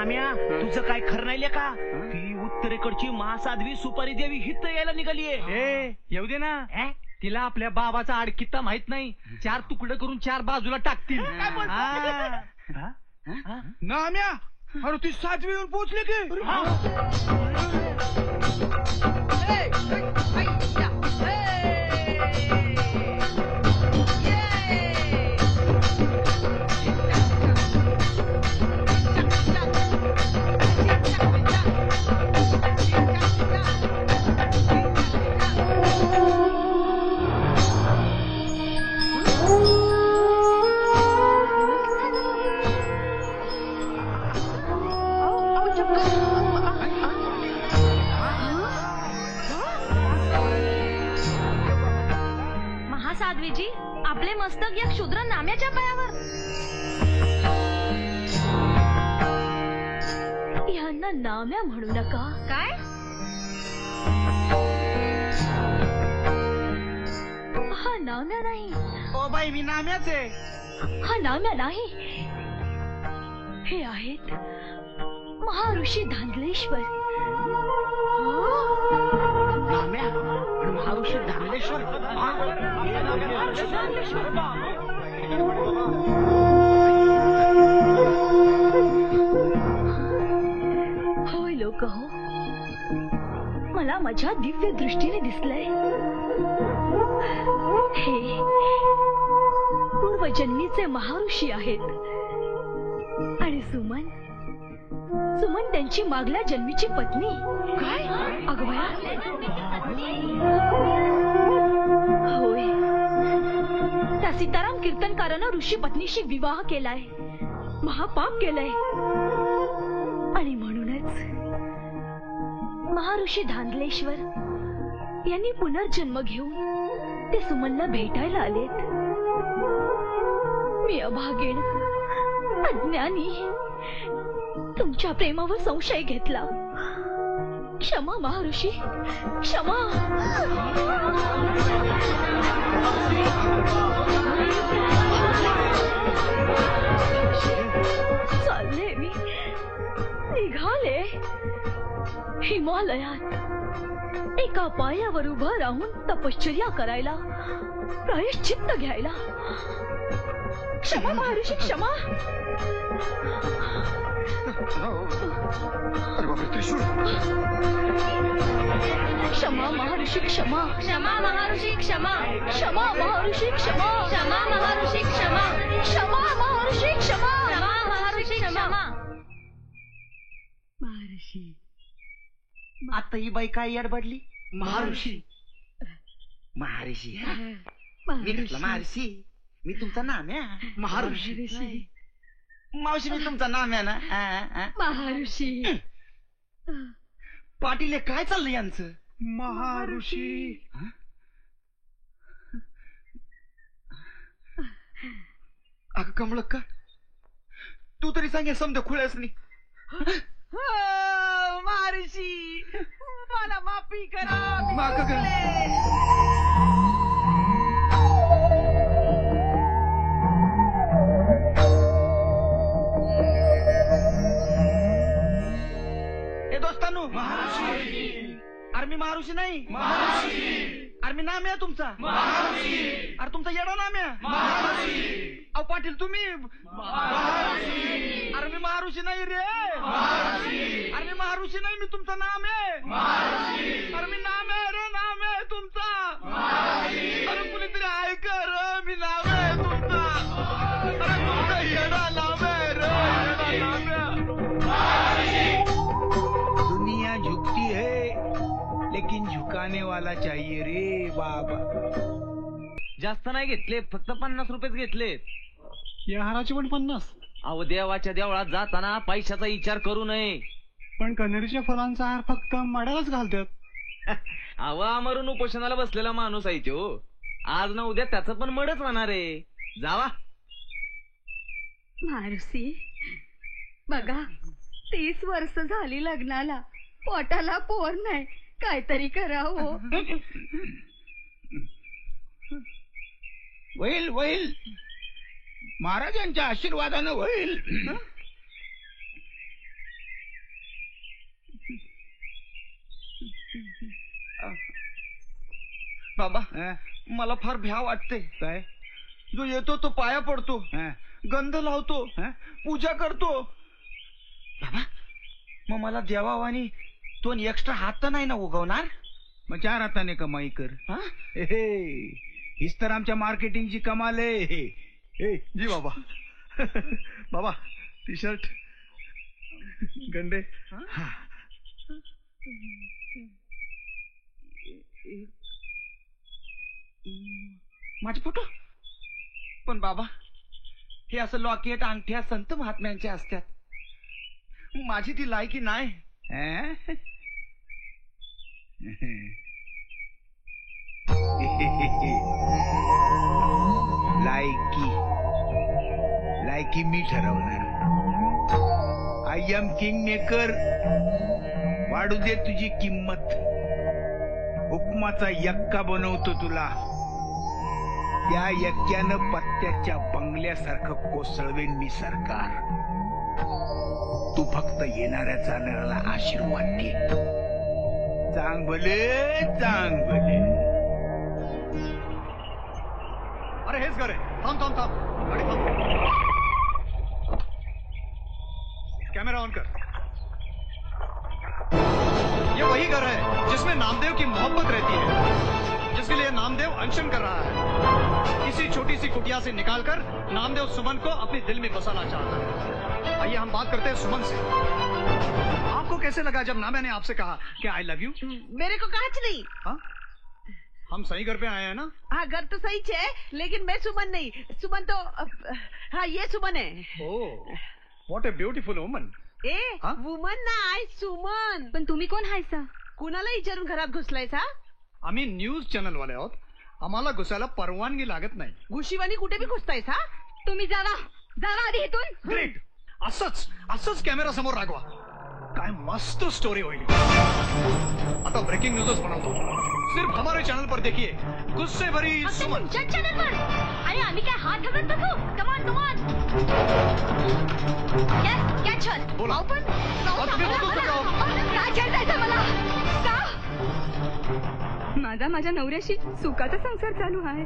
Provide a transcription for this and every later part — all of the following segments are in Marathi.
नाम्या तुझं काय खरं नाही का? ती उत्तरेकडची महासाध्वी सुपारी देवी हित यायला निघालीये. येऊ दे ना. तिला आपल्या बाबाचा आडकित्ता माहित नाही. 4 तुकडे करून 4 बाजूला टाकतील. नाम्या अरे ती साध्वी येऊन पोहोचली की. महासाध्वीजी आपले मस्तक या क्षुद्र नाम्याच्या पायावर. यांना नाम्या म्हणू नका. काय? हा नाम्या नाही. ओ बाई मी नाम्याच आहे. हा नाम्या नाही. हे आहेत महर्षी धांदलेश्वर. नाम्या महर्षी धांदलेश्वर. होय लोक हो, मला माझ्या दिव्य दृष्टीने दिसलंय. हे पूर्वजन्मीचे महर्षी आहेत आणि सुमन त्यांची मागल्या जन्मीची पत्नी. काय? अगवया होय, त्या सीताराम कीर्तनकारानं ऋषी पत्नीशी विवाह केलाय, महापाप केलाय आणि म्हणूनच महर्षी धांदलेश्वर यांनी पुनर्जन्म घेऊन ते सुमनला भेटायला आलेत. मी अभागीण अज्ञानी तुमच्या प्रेमावर संशय घेतला. क्षमा महर्षी, क्षमा. चालले मी, निघाले हिमालयात एका पायावर उभं राहून तपश्चर्या करायला, प्रायश्चित्त घ्यायला. क्षमा महर्षी, क्षमा. क्षमा महर्षी, क्षमा. क्षमा महर्षी, क्षमा. क्षमा महर्षी, क्षमा. क्षमा महर्षी, क्षमा. क्षमा महर्षी, क्षमा. क्षमा महर्षी, क्षमा. महर्षी आता ही बाई काय याडबडली? महर्षी महर्षी मी म्हटलं महर्षी, मी तुमचा नाम्या. महर्षी मावशी मी तुमचा नाम्या ना. महर्षी. पाटील काय चाललंय यांचं? महर्षी अगं कमळक्का तू तरी सांगे समजा खुळ्यास नाही. महर्षी मला माफी करा. दोस्तांनो अरे मी महर्षी नाही, अरे मी नाम्या तुमचा. अरे तुमचा येडा नाम्या. अहो पाटील तुम्ही. अरे मी महर्षी नाही रे. अरे मी महर्षी नाही, मी तुमचा नाम आहे. अरे मी नाम आहे रे, नाम आहे तुमचा. अरे कुणीतरी ऐक रे, मी नाम आहे तुमचा. अरे तुमचा येडा नाम आहे रे, दुनिया झुकती है लेकिन झुकाने वाला चाहिए रे बाबा. जास्त नाही घेतले, फक्त 50 रुपयेच घेतलेत. या हाराचे पण 50. अहो देवाच्या देवळात जाताना पैशाचा विचार करू नये. पण कनेरीच्या फुलांचा हार फक्त मड्यालाच घालतात. अहो अमरून उपोषणाला बसलेला माणूस आहे तो. आज ना उद्या त्याचं पण मडच होणार आहे. जावा. मारुसी बघा, 30 वर्ष झाली लग्नाला, पोटाला पोर नाही, काहीतरी करावं. होईल होईल, महाराजांच्या आशीर्वादानं होईल. बाबा हा? मला फार भ्या वाटते. काय जो येतो तो पाया पडतो, हा? गंध लावतो, हा? पूजा करतो. बाबा मग मला देवावानी तो एक्स्ट्रा हात तर नाही ना उगवणार? मग 4 हाताने कमाई कर. हा? हे हीच तर आमच्या मार्केटिंगची कमाल आहे. जी बाबा. बाबा टी शर्ट गंडे. हा. माझे फोटो. पण बाबा हे असं लॉकेट अंगठ्या संत महात्म्यांचे असतात. माझी ती लायकी नाही. हा? लायकी मी ठरवणार. I am king maker. वाढू दे तुझी किंमत. हुकमाचा यक्का बनवतो तुला. त्या यक्क्यानं पत्त्याच्या बंगल्यासारखं कोसळवेन मी सरकार. तू फक्त येणाऱ्या जाणाऱ्याला आशीर्वाद दे. चांग भले चांग भले. अरे हेच घर आहे. थांब थांब थांब. गाडी थांब. कैमरा ऑन कर. ये वही घर है जिसमें नामदेव की मोहब्बत रहती है, जिसके लिए नामदेव अनशन कर रहा है. इसी छोटी सी कुटिया से निकालकर नामदेव सुमन को अपने दिल में बसाना चाहता है. आइए हम बात करते हैं सुमन से. आपको कैसे लगा जब ना मैंने आपसे कहा कि आई लव यू? मेरे को कहा नहीं. हाँ, हम सही घर पे आए हैं ना? हाँ घर तो सही है, लेकिन मैं सुमन नहीं. सुमन तो हाँ ये सुमन है. ओह, व्हाट अ ब्यूटीफुल वुमन. ए हा? वुमन नाही सुमन. पण तुम्ही कोण हायसा? कुणाला विचारून घरात घुसलायसा? आम्ही न्यूज चॅनल वाले आहोत. आम्हाला घुसायला परवानगी लागत नाही. घुशीवानी कुठे बी घुसतायसा? तुम्ही जावा जावा आधी इथून. ग्रेट. असंच असंच कॅमेरा समोर रागवा. काय मस्त स्टोरी होईल. आता ब्रेकिंग न्यूजच बनवतो. सिर्फ हमारे चॅनल पर देखिए. गुस्से भरी सुमन. तुमच्या चॅनलवर. आणि आम्ही काय हात धरून बसू? कमान कमान. क्या छल? बोला. अहो, पण तुम्ही बोलतोच का हो? काय छळतायचं मला? का? माझा माझ्या नवऱ्याशी सुखाचा संसार चालू आहे.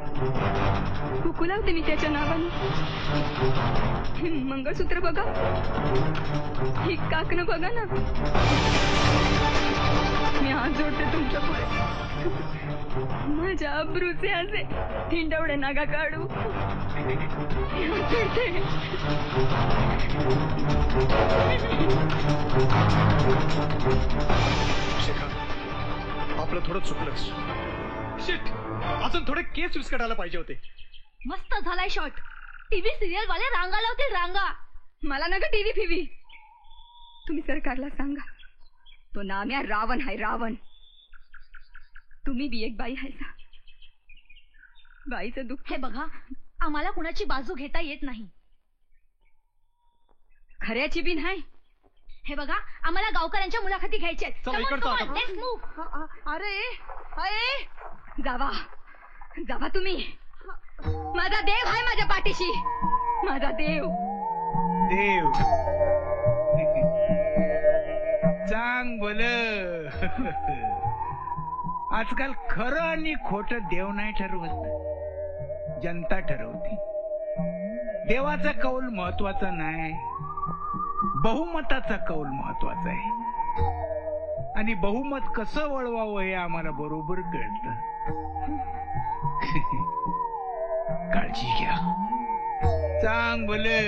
कुकू लावते मी त्याच्या नावाने. मंगळसूत्र बघा, ही काकणं बघा ना. मी हात जोडते तुमच्या पुढे. माझ्या अब्रूचे असे थिंडवडे नागा काढू. शिखा, आपलं थोडं चुकलंच. शिट, अजून थोडे केस विस्कटायला पाहिजे होते. मस्त झालाय शॉट. टीव्ही सिरियल वाले रांगा लावतील रांगा. मला नका टीव्ही फिवी. तुम्ही सरकारला सांगा तो नाम्या रावण हाय रावण. तुम्ही बी एक बाई हायसा. बाईचं दुःख. हे बघा आम्हाला कुणाची बाजू घेता येत नाही. खऱ्याची बी नाही. हे बघा आम्हाला गावकऱ्यांच्या मुलाखती घ्यायच्या आहेत. चला, इकडचं आता. Let's move. अरे अरे जावा जावा तुम्ही. माझा देव आहे माझ्या पाठीशी. माझा देव. देव चांग भलं. आजकाल खरं आणि खोटं देव नाही ठरवत, जनता ठरवते. देवाचा कौल महत्वाचा नाही, बहुमताचा कौल महत्वाचा आहे. आणि बहुमत कसं वळवावं हे आम्हाला बरोबर कळतं. काळजी घ्या. चांग भलं.